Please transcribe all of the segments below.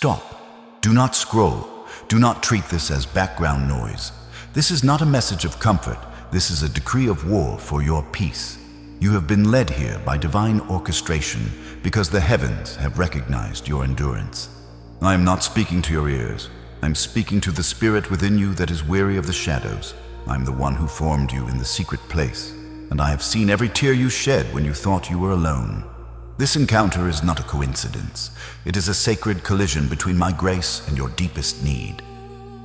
Stop. Do not scroll. Do not treat this as background noise. This is not a message of comfort. This is a decree of war for your peace. You have been led here by divine orchestration because the heavens have recognized your endurance. I am not speaking to your ears. I'm speaking to the spirit within you that is weary of the shadows. I'm the one who formed you in the secret place, and I have seen every tear you shed when you thought you were alone. This encounter is not a coincidence. It is a sacred collision between my grace and your deepest need.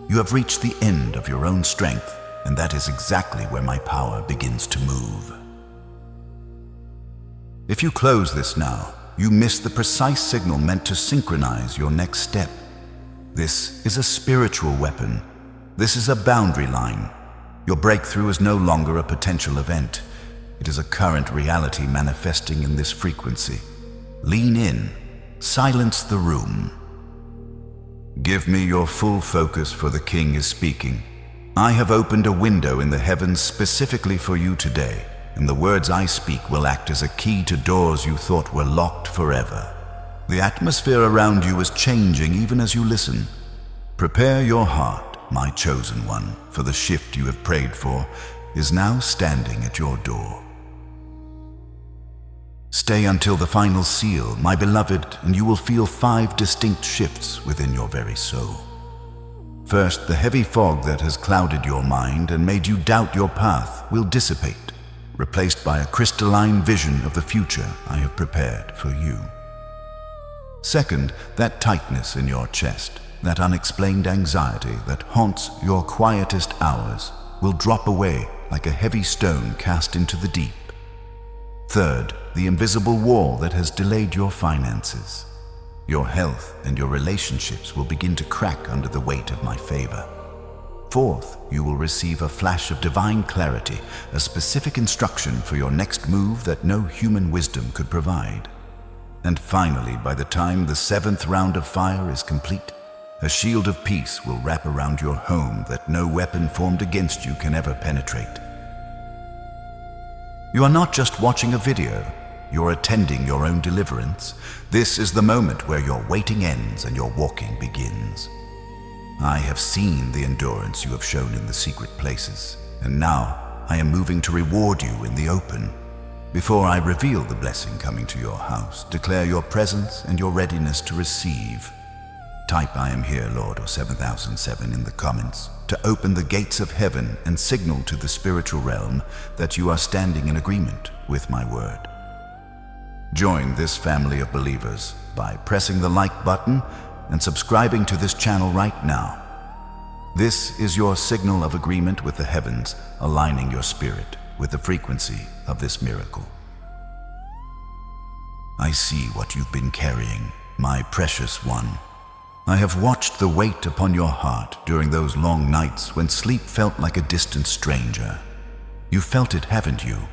You have reached the end of your own strength, and that is exactly where my power begins to move. If you close this now, you miss the precise signal meant to synchronize your next step. This is a spiritual weapon. This is a boundary line. Your breakthrough is no longer a potential event. It is a current reality manifesting in this frequency. Lean in. Silence the room. Give me your full focus, for the King is speaking. I have opened a window in the heavens specifically for you today, and the words I speak will act as a key to doors you thought were locked forever. The atmosphere around you is changing even as you listen. Prepare your heart, my chosen one, for the shift you have prayed for is now standing at your door. Stay until the final seal, my beloved, and you will feel 5 distinct shifts within your very soul. First, the heavy fog that has clouded your mind and made you doubt your path will dissipate, replaced by a crystalline vision of the future I have prepared for you. Second, that tightness in your chest, that unexplained anxiety that haunts your quietest hours, will drop away like a heavy stone cast into the deep. Third, the invisible wall that has delayed your finances. Your health and your relationships will begin to crack under the weight of my favor. Fourth, you will receive a flash of divine clarity, a specific instruction for your next move that no human wisdom could provide. And finally, by the time the 7th round of fire is complete, a shield of peace will wrap around your home that no weapon formed against you can ever penetrate. You are not just watching a video, you're attending your own deliverance. This is the moment where your waiting ends and your walking begins. I have seen the endurance you have shown in the secret places, and now I am moving to reward you in the open. Before I reveal the blessing coming to your house, declare your presence and your readiness to receive. Type "I am here, Lord," or 7007 in the comments to open the gates of heaven and signal to the spiritual realm that you are standing in agreement with my word. Join this family of believers by pressing the like button and subscribing to this channel right now. This is your signal of agreement with the heavens, aligning your spirit with the frequency of this miracle. I see what you've been carrying, my precious one. I have watched the weight upon your heart during those long nights when sleep felt like a distant stranger. You felt it, haven't you?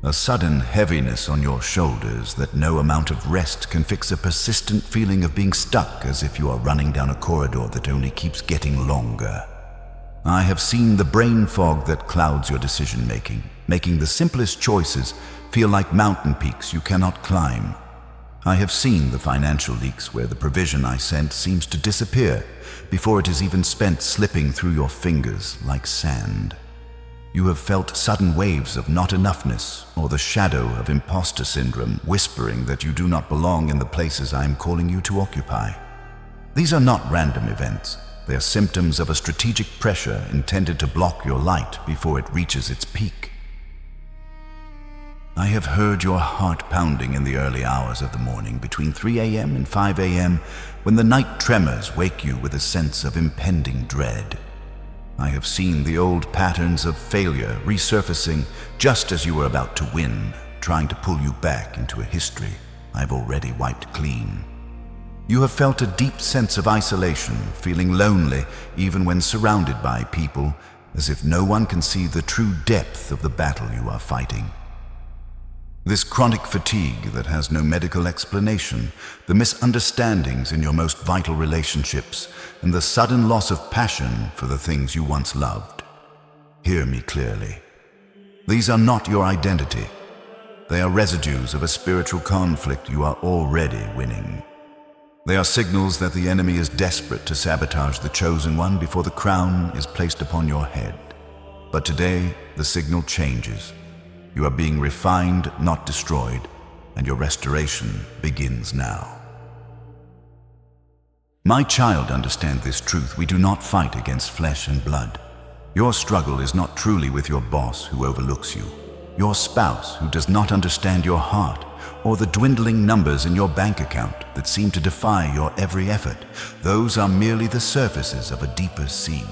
A sudden heaviness on your shoulders that no amount of rest can fix, a persistent feeling of being stuck, as if you are running down a corridor that only keeps getting longer. I have seen the brain fog that clouds your decision-making, making the simplest choices feel like mountain peaks you cannot climb. I have seen the financial leaks where the provision I sent seems to disappear before it is even spent, slipping through your fingers like sand. You have felt sudden waves of not enoughness, or the shadow of imposter syndrome whispering that you do not belong in the places I am calling you to occupy. These are not random events. They are symptoms of a strategic pressure intended to block your light before it reaches its peak. I have heard your heart pounding in the early hours of the morning between 3 a.m. and 5 a.m. when the night tremors wake you with a sense of impending dread. I have seen the old patterns of failure resurfacing just as you were about to win, trying to pull you back into a history I've already wiped clean. You have felt a deep sense of isolation, feeling lonely even when surrounded by people, as if no one can see the true depth of the battle you are fighting. This chronic fatigue that has no medical explanation, the misunderstandings in your most vital relationships, and the sudden loss of passion for the things you once loved. Hear me clearly. These are not your identity. They are residues of a spiritual conflict you are already winning. They are signals that the enemy is desperate to sabotage the chosen one before the crown is placed upon your head. But today, the signal changes. You are being refined, not destroyed, and your restoration begins now. My child, understand this truth. We do not fight against flesh and blood. Your struggle is not truly with your boss who overlooks you, your spouse who does not understand your heart, or the dwindling numbers in your bank account that seem to defy your every effort. Those are merely the surfaces of a deeper sea.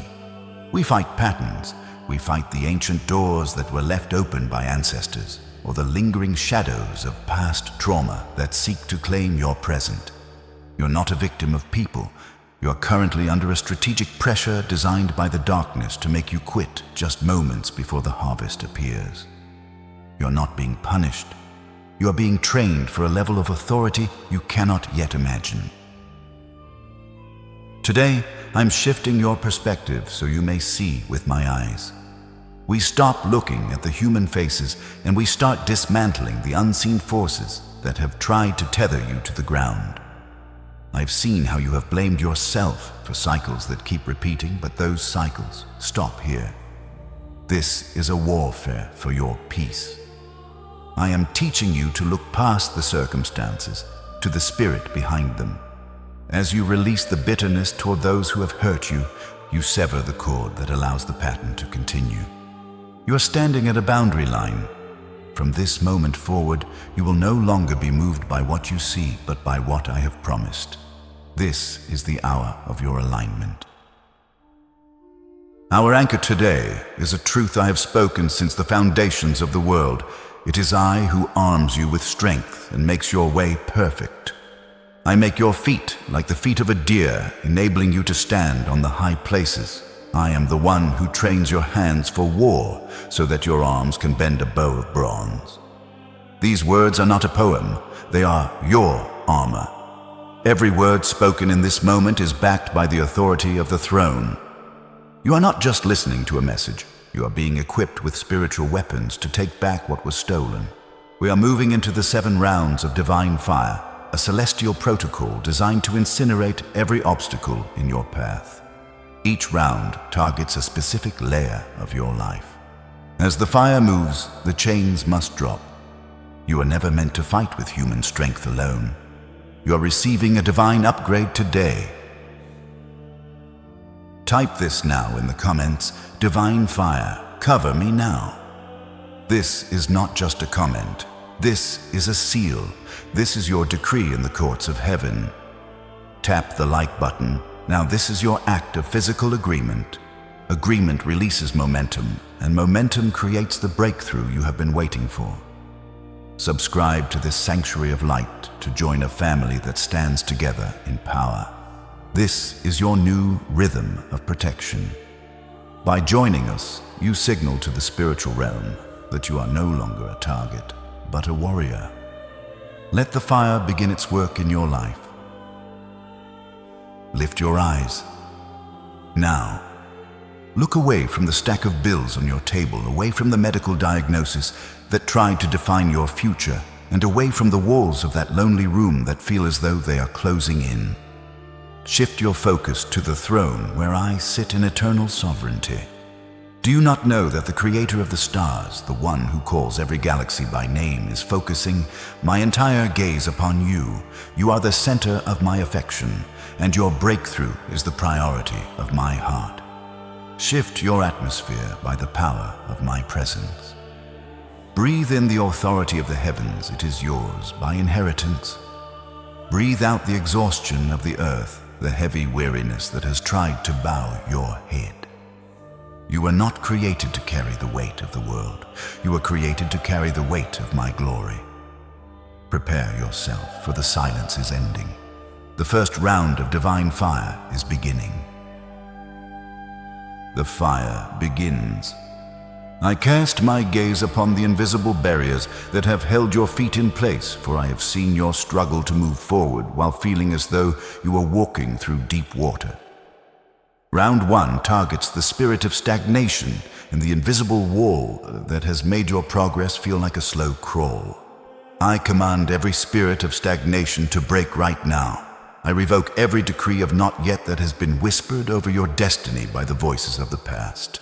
We fight patterns. We fight the ancient doors that were left open by ancestors, or the lingering shadows of past trauma that seek to claim your present. You're not a victim of people. You are currently under a strategic pressure designed by the darkness to make you quit just moments before the harvest appears. You're not being punished. You are being trained for a level of authority you cannot yet imagine. Today, I'm shifting your perspective so you may see with my eyes. We stop looking at the human faces and we start dismantling the unseen forces that have tried to tether you to the ground. I've seen how you have blamed yourself for cycles that keep repeating, but those cycles stop here. This is a warfare for your peace. I am teaching you to look past the circumstances to the spirit behind them. As you release the bitterness toward those who have hurt you, you sever the cord that allows the pattern to continue. You are standing at a boundary line. From this moment forward, you will no longer be moved by what you see, but by what I have promised. This is the hour of your alignment. Our anchor today is a truth I have spoken since the foundations of the world. It is I who arms you with strength and makes your way perfect. I make your feet like the feet of a deer, enabling you to stand on the high places. I am the one who trains your hands for war so that your arms can bend a bow of bronze. These words are not a poem, they are your armor. Every word spoken in this moment is backed by the authority of the throne. You are not just listening to a message, you are being equipped with spiritual weapons to take back what was stolen. We are moving into the 7 rounds of divine fire, a celestial protocol designed to incinerate every obstacle in your path. Each round targets a specific layer of your life. As the fire moves, the chains must drop. You are never meant to fight with human strength alone. You are receiving a divine upgrade today. Type this now in the comments, Divine Fire, cover me now. This is not just a comment. This is a seal. This is your decree in the courts of heaven. Tap the like button. Now this is your act of physical agreement. Agreement releases momentum, and momentum creates the breakthrough you have been waiting for. Subscribe to this sanctuary of light to join a family that stands together in power. This is your new rhythm of protection. By joining us, you signal to the spiritual realm that you are no longer a target, but a warrior. Let the fire begin its work in your life. Lift your eyes. Now, look away from the stack of bills on your table, away from the medical diagnosis that tried to define your future, and away from the walls of that lonely room that feel as though they are closing in. Shift your focus to the throne where I sit in eternal sovereignty. Do you not know that the creator of the stars, the one who calls every galaxy by name, is focusing my entire gaze upon you? You are the center of my affection, and your breakthrough is the priority of my heart. Shift your atmosphere by the power of my presence. Breathe in the authority of the heavens, it is yours by inheritance. Breathe out the exhaustion of the earth, the heavy weariness that has tried to bow your head. You were not created to carry the weight of the world. You were created to carry the weight of my glory. Prepare yourself, for the silence is ending. The first round of divine fire is beginning. The fire begins. I cast my gaze upon the invisible barriers that have held your feet in place, for I have seen your struggle to move forward while feeling as though you were walking through deep water. Round 1 targets the spirit of stagnation and the invisible wall that has made your progress feel like a slow crawl. I command every spirit of stagnation to break right now. I revoke every decree of not yet that has been whispered over your destiny by the voices of the past.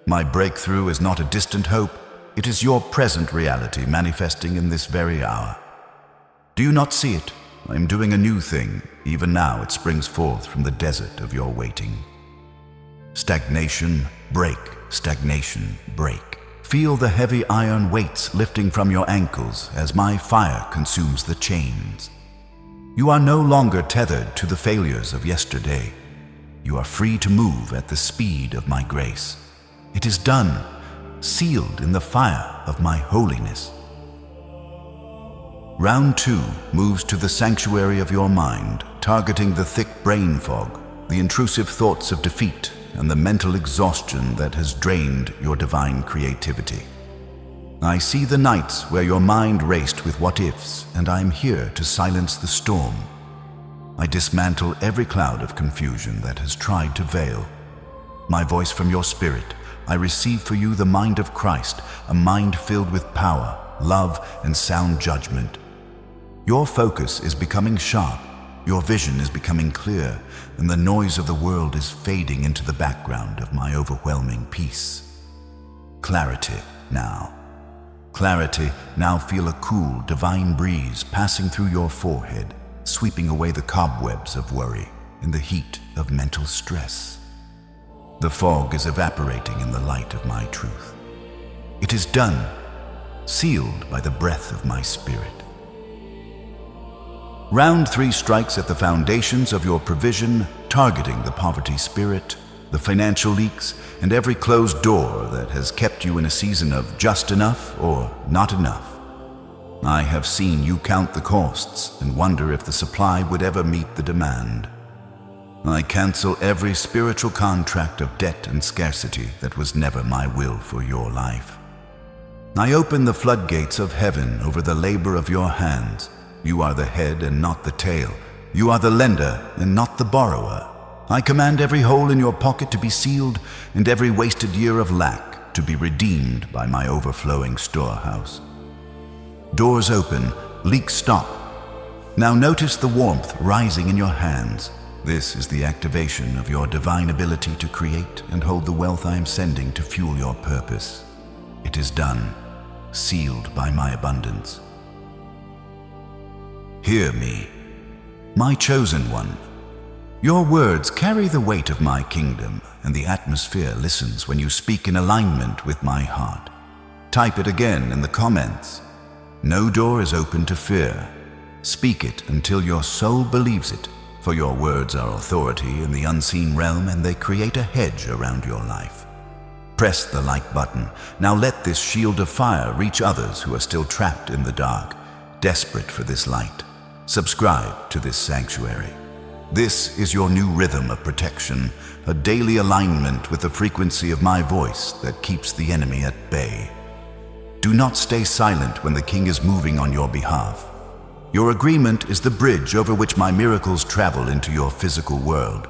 My breakthrough is not a distant hope, it is your present reality manifesting in this very hour. Do you not see it? I am doing a new thing. Even now it springs forth from the desert of your waiting. Stagnation, break. Stagnation, break. Feel the heavy iron weights lifting from your ankles as my fire consumes the chains. You are no longer tethered to the failures of yesterday. You are free to move at the speed of my grace. It is done, sealed in the fire of my holiness. Round 2 moves to the sanctuary of your mind, targeting the thick brain fog, the intrusive thoughts of defeat, and the mental exhaustion that has drained your divine creativity. I see the nights where your mind raced with what-ifs, and I am here to silence the storm. I dismantle every cloud of confusion that has tried to veil. My voice from your spirit, I receive for you the mind of Christ, a mind filled with power, love, and sound judgment. Your focus is becoming sharp, your vision is becoming clear, and the noise of the world is fading into the background of my overwhelming peace. Clarity now. Clarity, now feel a cool, divine breeze passing through your forehead, sweeping away the cobwebs of worry in the heat of mental stress. The fog is evaporating in the light of my truth. It is done, sealed by the breath of my spirit. Round 3 strikes at the foundations of your provision, targeting the poverty spirit, the financial leaks, and every closed door that has kept you in a season of just enough or not enough. I have seen you count the costs and wonder if the supply would ever meet the demand. I cancel every spiritual contract of debt and scarcity that was never my will for your life. I open the floodgates of heaven over the labor of your hands. You are the head and not the tail. You are the lender and not the borrower. I command every hole in your pocket to be sealed and every wasted year of lack to be redeemed by my overflowing storehouse. Doors open, leaks stop. Now notice the warmth rising in your hands. This is the activation of your divine ability to create and hold the wealth I am sending to fuel your purpose. It is done, sealed by my abundance. Hear me, my chosen one. Your words carry the weight of my kingdom, and the atmosphere listens when you speak in alignment with my heart. Type it again in the comments. No door is open to fear. Speak it until your soul believes it, for your words are authority in the unseen realm and they create a hedge around your life. Press the like button. Now let this shield of fire reach others who are still trapped in the dark, desperate for this light. Subscribe to this sanctuary. This is your new rhythm of protection, a daily alignment with the frequency of my voice that keeps the enemy at bay. Do not stay silent when the King is moving on your behalf. Your agreement is the bridge over which my miracles travel into your physical world.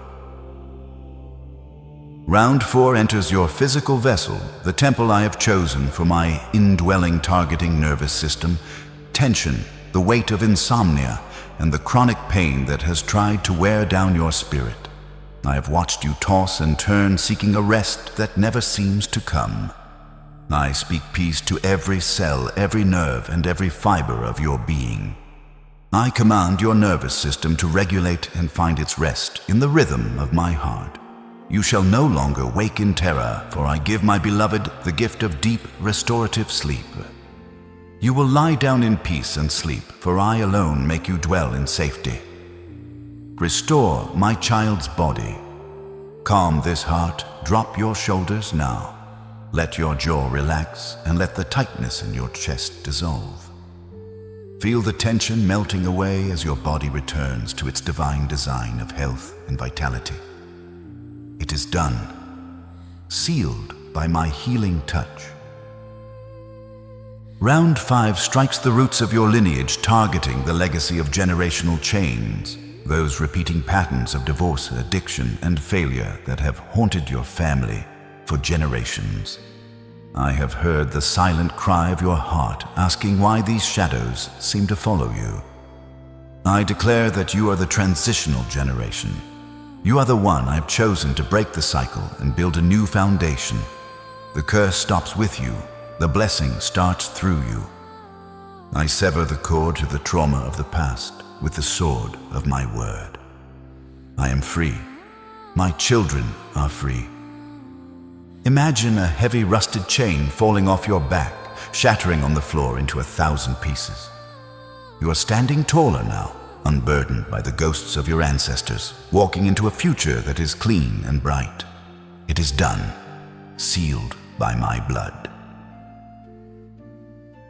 Round 4 enters your physical vessel, the temple I have chosen for my indwelling targeting nervous system, tension, the weight of insomnia, and the chronic pain that has tried to wear down your spirit. I have watched you toss and turn, seeking a rest that never seems to come. I speak peace to every cell, every nerve, and every fiber of your being. I command your nervous system to regulate and find its rest in the rhythm of my heart. You shall no longer wake in terror, for I give my beloved the gift of deep, restorative sleep. You will lie down in peace and sleep, for I alone make you dwell in safety. Restore my child's body. Calm this heart, drop your shoulders now. Let your jaw relax and let the tightness in your chest dissolve. Feel the tension melting away as your body returns to its divine design of health and vitality. It is done, sealed by my healing touch. Round 5 strikes the roots of your lineage, targeting the legacy of generational chains, those repeating patterns of divorce, addiction, and failure that have haunted your family for generations. I have heard the silent cry of your heart, asking why these shadows seem to follow you. I declare that you are the transitional generation. You are the one I've chosen to break the cycle and build a new foundation. The curse stops with you. The blessing starts through you. I sever the cord to the trauma of the past with the sword of my word. I am free. My children are free. Imagine a heavy rusted chain falling off your back, shattering on the floor into 1,000 pieces. You are standing taller now, unburdened by the ghosts of your ancestors, walking into a future that is clean and bright. It is done, sealed by my blood.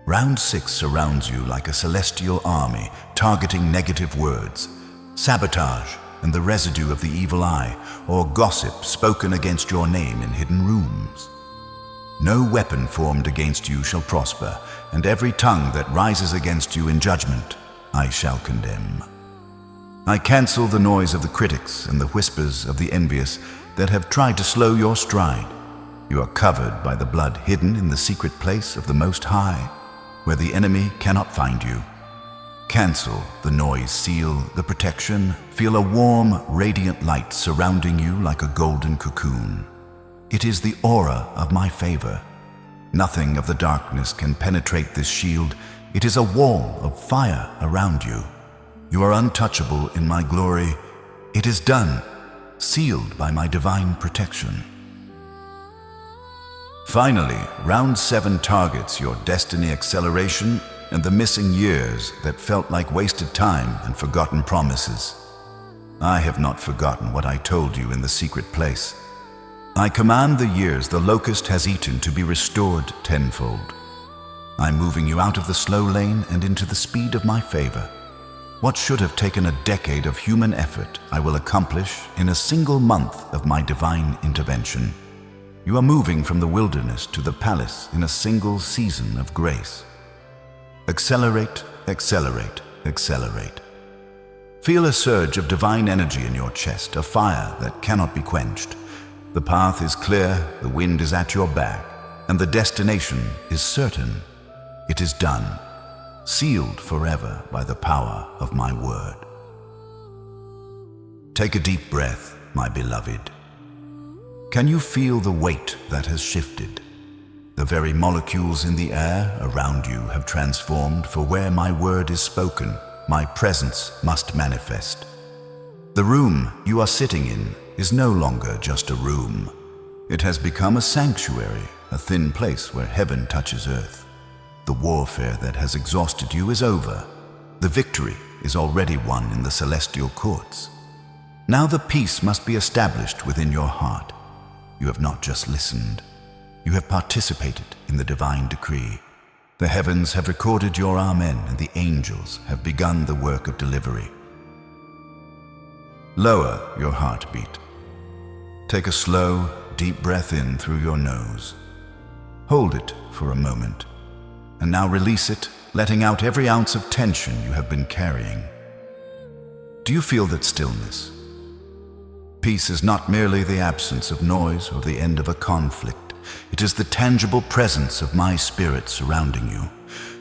Round 6 surrounds you like a celestial army, targeting negative words, sabotage, and the residue of the evil eye, or gossip spoken against your name in hidden rooms. No weapon formed against you shall prosper, and every tongue that rises against you in judgment, I shall condemn. I cancel the noise of the critics and the whispers of the envious that have tried to slow your stride. You are covered by the blood hidden in the secret place of the Most High, where the enemy cannot find you. Cancel the noise, seal the protection, feel a warm, radiant light surrounding you like a golden cocoon. It is the aura of my favor. Nothing of the darkness can penetrate this shield. It is a wall of fire around you. You are untouchable in my glory. It is done, sealed by my divine protection. Finally, round 7 targets your destiny acceleration and the missing years that felt like wasted time and forgotten promises. I have not forgotten what I told you in the secret place. I command the years the locust has eaten to be restored tenfold. I'm moving you out of the slow lane and into the speed of my favor. What should have taken a decade of human effort, I will accomplish in a single month of my divine intervention. You are moving from the wilderness to the palace in a single season of grace. Accelerate, accelerate, accelerate. Feel a surge of divine energy in your chest, a fire that cannot be quenched. The path is clear, the wind is at your back, and the destination is certain. It is done, sealed forever by the power of my word. Take a deep breath, my beloved. Can you feel the weight that has shifted? The very molecules in the air around you have transformed, for where my word is spoken, my presence must manifest. The room you are sitting in is no longer just a room. It has become a sanctuary, a thin place where heaven touches earth. The warfare that has exhausted you is over. The victory is already won in the celestial courts. Now the peace must be established within your heart. You have not just listened. You have participated in the divine decree. The heavens have recorded your amen, and the angels have begun the work of delivery. Lower your heartbeat. Take a slow, deep breath in through your nose. Hold it for a moment, and now release it, letting out every ounce of tension you have been carrying. Do you feel that stillness? Peace is not merely the absence of noise or the end of a conflict. It is the tangible presence of my spirit surrounding you.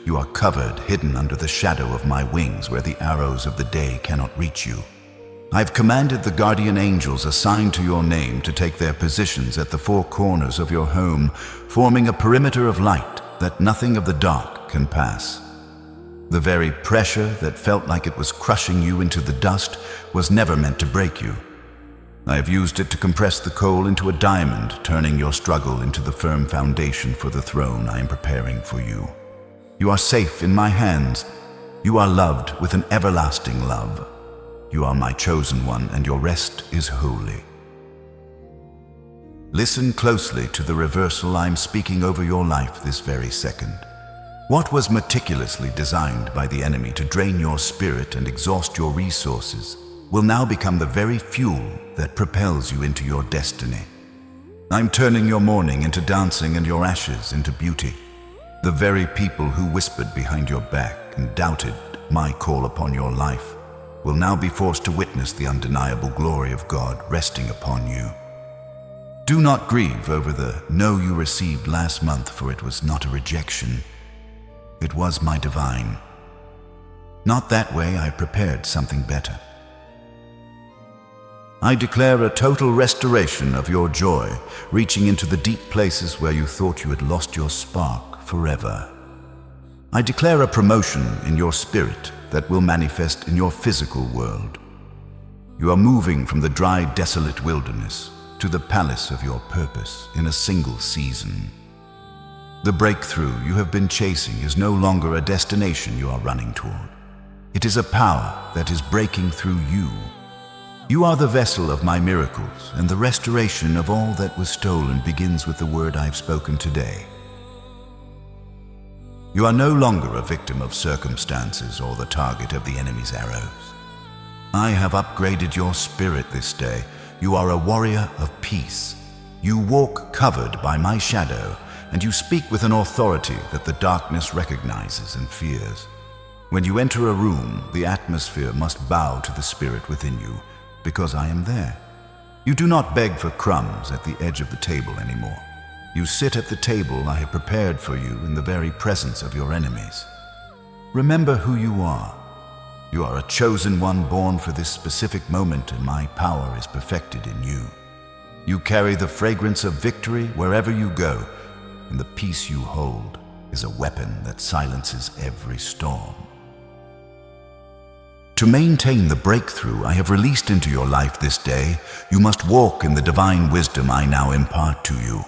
You are covered, hidden under the shadow of my wings, where the arrows of the day cannot reach you. I've commanded the guardian angels assigned to your name to take their positions at the 4 corners of your home, forming a perimeter of light that nothing of the dark can pass. The very pressure that felt like it was crushing you into the dust was never meant to break you. I have used it to compress the coal into a diamond, turning your struggle into the firm foundation for the throne I am preparing for you. You are safe in my hands. You are loved with an everlasting love. You are my chosen one, and your rest is holy. Listen closely to the reversal I am speaking over your life this very second. What was meticulously designed by the enemy to drain your spirit and exhaust your resources will now become the very fuel that propels you into your destiny. I'm turning your mourning into dancing and your ashes into beauty. The very people who whispered behind your back and doubted my call upon your life will now be forced to witness the undeniable glory of God resting upon you. Do not grieve over the no you received last month, for it was not a rejection. It was my divine. Not that way. I prepared something better. I declare a total restoration of your joy, reaching into the deep places where you thought you had lost your spark forever. I declare a promotion in your spirit that will manifest in your physical world. You are moving from the dry, desolate wilderness to the palace of your purpose in a single season. The breakthrough you have been chasing is no longer a destination you are running toward. It is a power that is breaking through you. You are the vessel of my miracles, and the restoration of all that was stolen begins with the word I have spoken today. You are no longer a victim of circumstances or the target of the enemy's arrows. I have upgraded your spirit this day. You are a warrior of peace. You walk covered by my shadow, and you speak with an authority that the darkness recognizes and fears. When you enter a room, the atmosphere must bow to the spirit within you, because I am there. You do not beg for crumbs at the edge of the table anymore. You sit at the table I have prepared for you in the very presence of your enemies. Remember who you are. You are a chosen one born for this specific moment, and my power is perfected in you. You carry the fragrance of victory wherever you go, and the peace you hold is a weapon that silences every storm. To maintain the breakthrough I have released into your life this day, you must walk in the divine wisdom I now impart to you.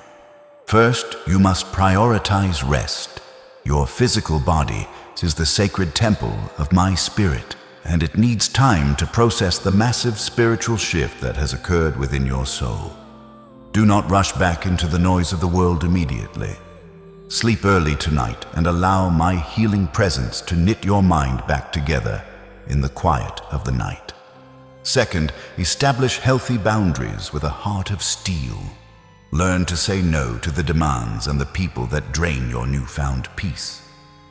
First, you must prioritize rest. Your physical body is the sacred temple of my spirit, and it needs time to process the massive spiritual shift that has occurred within your soul. Do not rush back into the noise of the world immediately. Sleep early tonight and allow my healing presence to knit your mind back together in the quiet of the night. Second, establish healthy boundaries with a heart of steel. Learn to say no to the demands and the people that drain your newfound peace.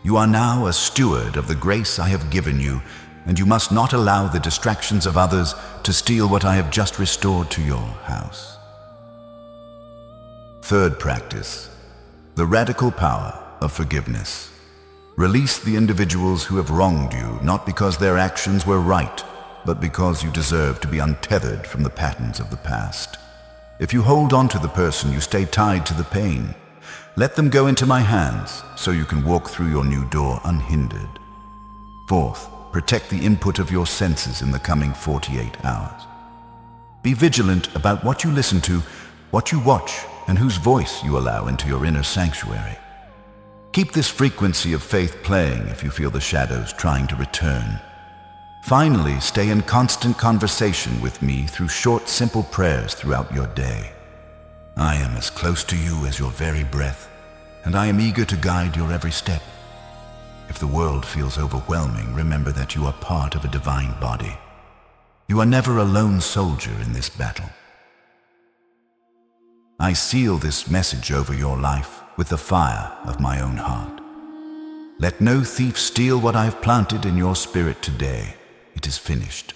You are now a steward of the grace I have given you, and you must not allow the distractions of others to steal what I have just restored to your house. Third practice, the radical power of forgiveness. Release the individuals who have wronged you, not because their actions were right, but because you deserve to be untethered from the patterns of the past. If you hold on to the person, you stay tied to the pain. Let them go into my hands so you can walk through your new door unhindered. Fourth, protect the input of your senses in the coming 48 hours. Be vigilant about what you listen to, what you watch, and whose voice you allow into your inner sanctuary. Keep this frequency of faith playing if you feel the shadows trying to return. Finally, stay in constant conversation with me through short, simple prayers throughout your day. I am as close to you as your very breath, and I am eager to guide your every step. If the world feels overwhelming, remember that you are part of a divine body. You are never a lone soldier in this battle. I seal this message over your life with the fire of my own heart. Let no thief steal what I have planted in your spirit today. It is finished.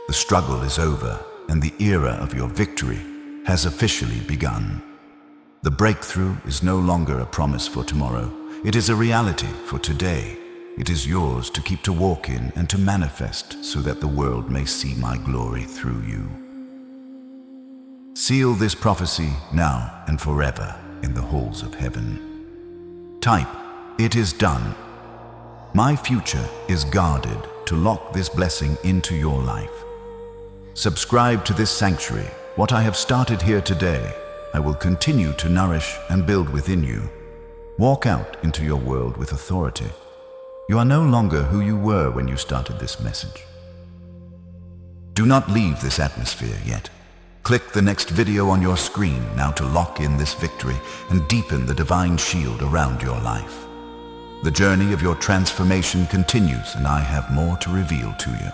The struggle is over, and the era of your victory has officially begun. The breakthrough is no longer a promise for tomorrow. It is a reality for today. It is yours to keep to walk in and to manifest so that the world may see my glory through you. Seal this prophecy now and forever in the halls of heaven. Type, "It is done." My future is guarded to lock this blessing into your life. Subscribe to this sanctuary. What I have started here today, I will continue to nourish and build within you. Walk out into your world with authority. You are no longer who you were when you started this message. Do not leave this atmosphere yet. Click the next video on your screen now to lock in this victory and deepen the divine shield around your life. The journey of your transformation continues, and I have more to reveal to you.